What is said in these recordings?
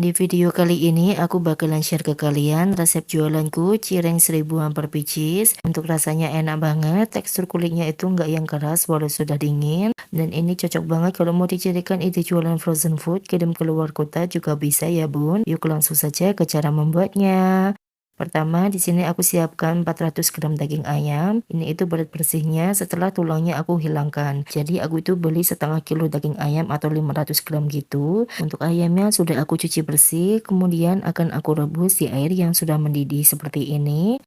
Di video kali ini aku bakalan share ke kalian resep jualanku cireng seribuan per pieces. Untuk rasanya enak banget, tekstur kulitnya itu nggak yang keras walau sudah dingin. Dan ini cocok banget kalau mau dijadikan ide jualan frozen food, kirim ke luar kota juga bisa ya bun. Yuk langsung saja ke cara membuatnya. Pertama, di sini aku siapkan 400 gram daging ayam. Ini itu berat bersihnya setelah tulangnya aku hilangkan. Jadi aku itu beli setengah kilo daging ayam atau 500 gram gitu. Untuk ayamnya sudah aku cuci bersih, kemudian akan aku rebus di air yang sudah mendidih seperti ini.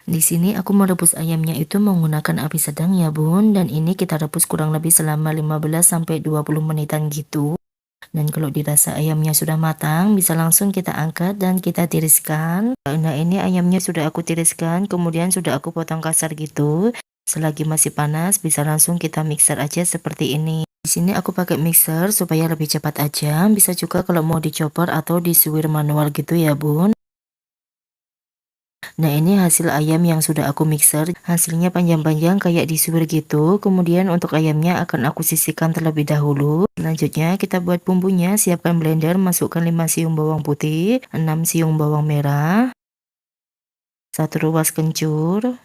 Di sini aku merebus ayamnya itu menggunakan api sedang ya bun, dan ini kita rebus kurang lebih selama 15 sampai 20 menitan gitu. Dan kalau dirasa ayamnya sudah matang, bisa langsung kita angkat dan kita tiriskan. Nah, ini ayamnya sudah aku tiriskan, kemudian sudah aku potong kasar gitu. Selagi masih panas, bisa langsung kita mixer aja seperti ini. Di sini aku pakai mixer supaya lebih cepat aja. Bisa juga kalau mau dicopot atau disuir manual gitu ya, Bun. Nah, ini hasil ayam yang sudah aku mixer. Hasilnya panjang-panjang kayak disuir gitu. Kemudian untuk ayamnya akan aku sisihkan terlebih dahulu. Selanjutnya kita buat bumbunya. Siapkan blender, masukkan 5 siung bawang putih, 6 siung bawang merah, 1 ruas kencur,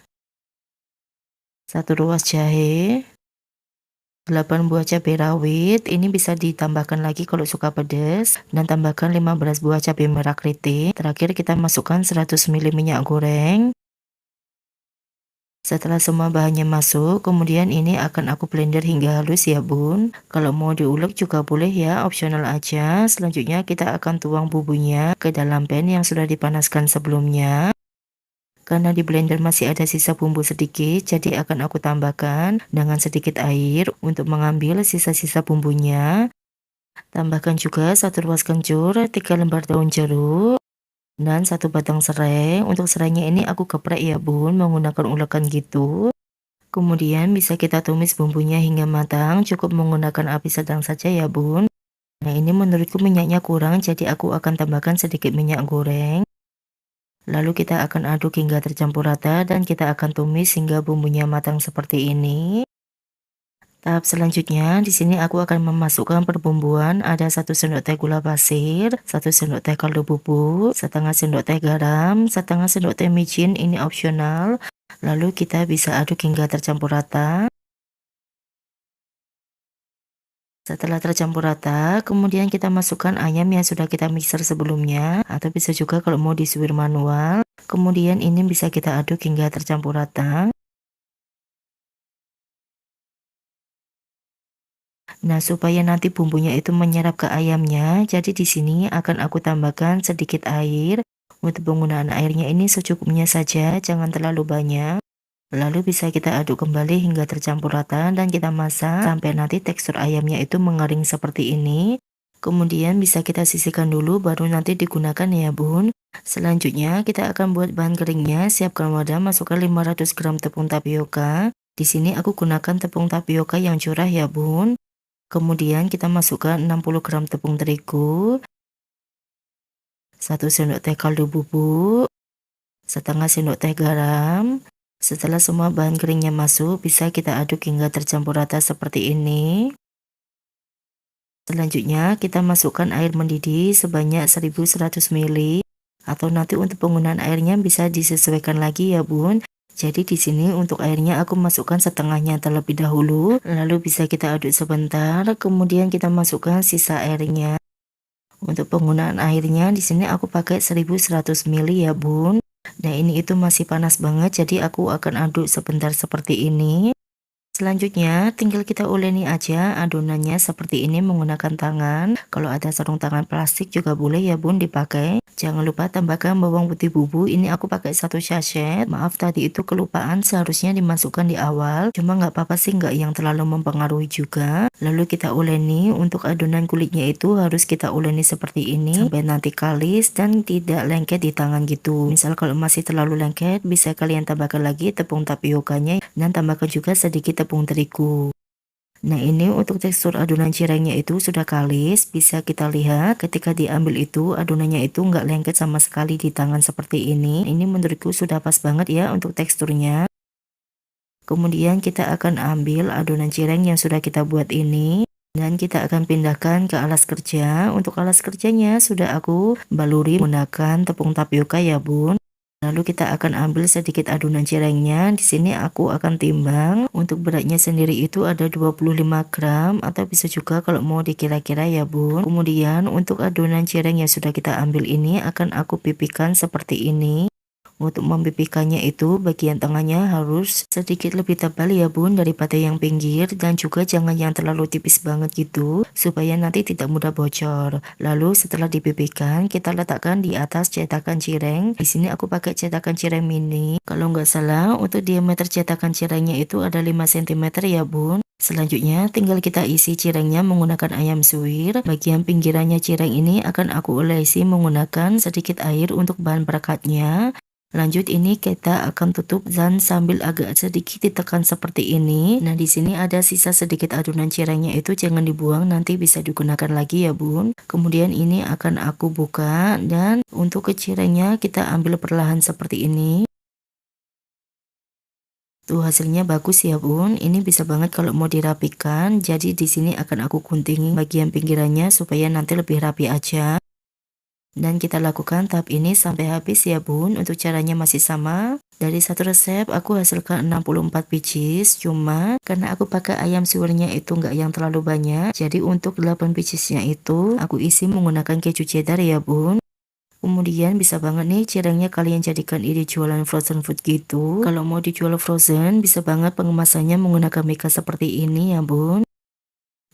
1 ruas jahe, 8 buah cabai rawit. Ini bisa ditambahkan lagi kalau suka pedas, dan tambahkan 15 buah cabai merah keriting. Terakhir kita masukkan 100 ml minyak goreng. Setelah semua bahannya masuk, kemudian ini akan aku blender hingga halus ya bun. Kalau mau diulek juga boleh ya, opsional aja. Selanjutnya kita akan tuang bumbunya ke dalam pan yang sudah dipanaskan sebelumnya. Karena di blender masih ada sisa bumbu sedikit, jadi akan aku tambahkan dengan sedikit air untuk mengambil sisa-sisa bumbunya. Tambahkan juga 1 ruas kencur, 3 lembar daun jeruk, dan 1 batang serai. Untuk serainya ini aku geprek ya bun, menggunakan ulekan gitu. Kemudian bisa kita tumis bumbunya hingga matang, cukup menggunakan api sedang saja ya bun. Nah, ini menurutku minyaknya kurang, jadi aku akan tambahkan sedikit minyak goreng. Lalu kita akan aduk hingga tercampur rata dan kita akan tumis hingga bumbunya matang seperti ini. Tahap selanjutnya, di sini aku akan memasukkan perbumbuan. Ada 1 sendok teh gula pasir, 1 sendok teh kaldu bubuk, setengah sendok teh garam, setengah sendok teh micin, ini opsional. Lalu kita bisa aduk hingga tercampur rata. Setelah tercampur rata, kemudian kita masukkan ayam yang sudah kita mixer sebelumnya, atau bisa juga kalau mau disuir manual. Kemudian ini bisa kita aduk hingga tercampur rata. Nah, supaya nanti bumbunya itu menyerap ke ayamnya, jadi di sini akan aku tambahkan sedikit air. Untuk penggunaan airnya ini secukupnya saja, jangan terlalu banyak. Lalu bisa kita aduk kembali hingga tercampur rata dan kita masak sampai nanti tekstur ayamnya itu mengering seperti ini. Kemudian bisa kita sisihkan dulu baru nanti digunakan ya bun. Selanjutnya kita akan buat bahan keringnya. Siapkan wadah, masukkan 500 gram tepung tapioka. Di sini aku gunakan tepung tapioka yang curah ya bun. Kemudian kita masukkan 60 gram tepung terigu, 1 sendok teh kaldu bubuk, setengah sendok teh garam. Setelah semua bahan keringnya masuk, bisa kita aduk hingga tercampur rata seperti ini. Selanjutnya kita masukkan air mendidih sebanyak 1100 ml, atau nanti untuk penggunaan airnya bisa disesuaikan lagi ya bun. Jadi di sini untuk airnya aku masukkan setengahnya terlebih dahulu, lalu bisa kita aduk sebentar, kemudian kita masukkan sisa airnya. Untuk penggunaan airnya di sini aku pakai 1100 ml ya bun. Nah, ini itu masih panas banget, jadi aku akan aduk sebentar seperti ini. Selanjutnya, tinggal kita uleni aja adonannya seperti ini menggunakan tangan. Kalau ada sarung tangan plastik juga boleh ya bun dipakai. Jangan lupa tambahkan bawang putih bubuk. Ini aku pakai 1 sachet. Maaf tadi itu kelupaan, seharusnya dimasukkan di awal. Cuma nggak apa-apa sih, nggak yang terlalu mempengaruhi juga. Lalu kita uleni. Untuk adonan kulitnya itu harus kita uleni seperti ini sampai nanti kalis dan tidak lengket di tangan gitu. Misal kalau masih terlalu lengket, bisa kalian tambahkan lagi tepung tapiokanya dan tambahkan juga sedikit tepung terigu. Nah, ini untuk tekstur adonan cirengnya itu sudah kalis. Bisa kita lihat ketika diambil itu adonannya itu nggak lengket sama sekali di tangan seperti ini. Ini menurutku sudah pas banget ya untuk teksturnya. Kemudian kita akan ambil adonan cireng yang sudah kita buat ini. Dan kita akan pindahkan ke alas kerja. Untuk alas kerjanya sudah aku baluri menggunakan tepung tapioka ya bun. Lalu kita akan ambil sedikit adonan cirengnya. Di sini aku akan timbang. Untuk beratnya sendiri itu ada 25 gram atau bisa juga kalau mau dikira-kira ya bun. Kemudian untuk adonan cireng yang sudah kita ambil ini akan aku pipihkan seperti ini. Untuk mempipikannya itu bagian tengahnya harus sedikit lebih tebal ya bun daripada yang pinggir, dan juga jangan yang terlalu tipis banget gitu supaya nanti tidak mudah bocor. Lalu setelah dipipihkan kita letakkan di atas cetakan cireng. Di sini aku pakai cetakan cireng mini. Kalau nggak salah untuk diameter cetakan cirengnya itu ada 5 cm ya bun. Selanjutnya tinggal kita isi cirengnya menggunakan ayam suwir. Bagian pinggirannya cireng ini akan aku olesi menggunakan sedikit air untuk bahan perekatnya. Lanjut ini kita akan tutup dan sambil agak sedikit ditekan seperti ini. Nah di sini ada sisa sedikit adonan cirengnya itu jangan dibuang, nanti bisa digunakan lagi ya bun. Kemudian ini akan aku buka dan untuk ke cirengnya kita ambil perlahan seperti ini. Tuh hasilnya bagus ya bun. Ini bisa banget kalau mau dirapikan. Jadi di sini akan aku gunting bagian pinggirannya supaya nanti lebih rapi aja. Dan kita lakukan tahap ini sampai habis ya bun. Untuk caranya masih sama. Dari satu resep aku hasilkan 64 pieces. Cuma karena aku pakai ayam suwirnya itu nggak yang terlalu banyak. Jadi untuk 8 piecesnya itu aku isi menggunakan keju cheddar ya bun. Kemudian bisa banget nih cirengnya kalian jadikan ini jualan frozen food gitu. Kalau mau dijual frozen bisa banget pengemasannya menggunakan mika seperti ini ya bun.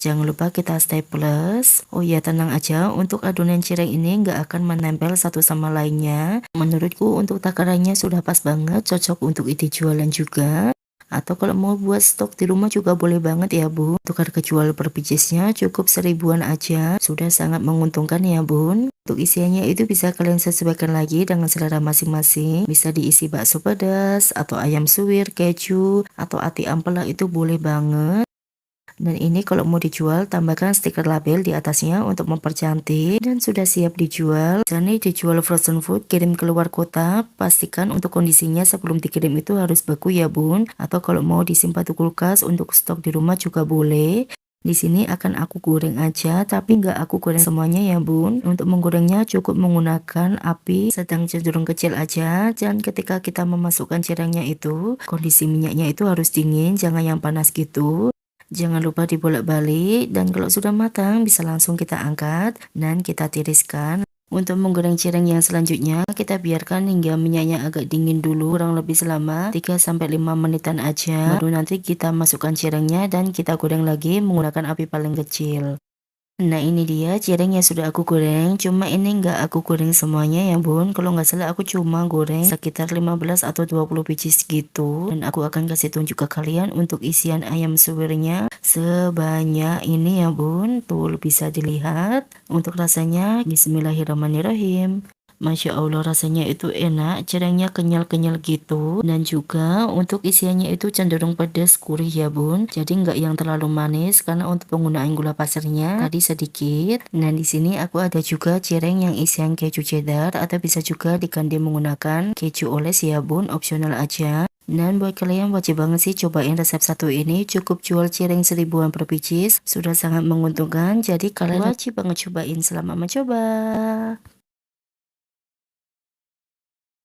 Jangan lupa kita staples. Oh ya tenang aja, untuk adonan cireng ini nggak akan menempel satu sama lainnya. Menurutku untuk takarannya sudah pas banget, cocok untuk ide jualan juga. Atau kalau mau buat stok di rumah juga boleh banget ya bun. Untuk harga jual per piecesnya cukup 1000-an aja. Sudah sangat menguntungkan ya bun. Untuk isiannya itu bisa kalian sesuaikan lagi dengan selera masing-masing. Bisa diisi bakso pedas, atau ayam suwir, keju, atau ati ampela itu boleh banget. Dan ini kalau mau dijual tambahkan stiker label di atasnya untuk mempercantik, dan sudah siap dijual. Jadi dijual frozen food kirim ke luar kota, pastikan untuk kondisinya sebelum dikirim itu harus beku ya bun. Atau kalau mau disimpan di kulkas untuk stok di rumah juga boleh. Di sini akan aku goreng aja, tapi nggak aku goreng semuanya ya bun. Untuk menggorengnya cukup menggunakan api sedang cenderung kecil aja. Dan ketika kita memasukkan cirengnya itu, kondisi minyaknya itu harus dingin, jangan yang panas gitu. Jangan lupa dibolak-balik, dan kalau sudah matang bisa langsung kita angkat dan kita tiriskan. Untuk menggoreng cireng yang selanjutnya kita biarkan hingga minyaknya agak dingin dulu, kurang lebih selama 3-5 menitan aja. Baru nanti kita masukkan cirengnya dan kita goreng lagi menggunakan api paling kecil. Nah ini dia cireng yang sudah aku goreng, cuma ini nggak aku goreng semuanya ya bun. Kalau nggak salah aku cuma goreng sekitar 15 atau 20 pieces gitu. Dan aku akan kasih tunjuk ke kalian untuk isian ayam suwirnya sebanyak ini ya bun. Tuh bisa dilihat. Untuk rasanya bismillahirrahmanirrahim. Masya Allah rasanya itu enak, cirengnya kenyal-kenyal gitu, dan juga untuk isiannya itu cenderung pedas gurih ya bun. Jadi nggak yang terlalu manis karena untuk penggunaan gula pasirnya tadi sedikit. Nah di sini aku ada juga cireng yang isian keju cheddar atau bisa juga diganti menggunakan keju oles ya bun, opsional aja. Dan buat kalian wajib banget sih cobain resep satu ini, cukup jual cireng 1000-an per pieces, sudah sangat menguntungkan. Jadi kalian wajib banget cobain, selamat mencoba.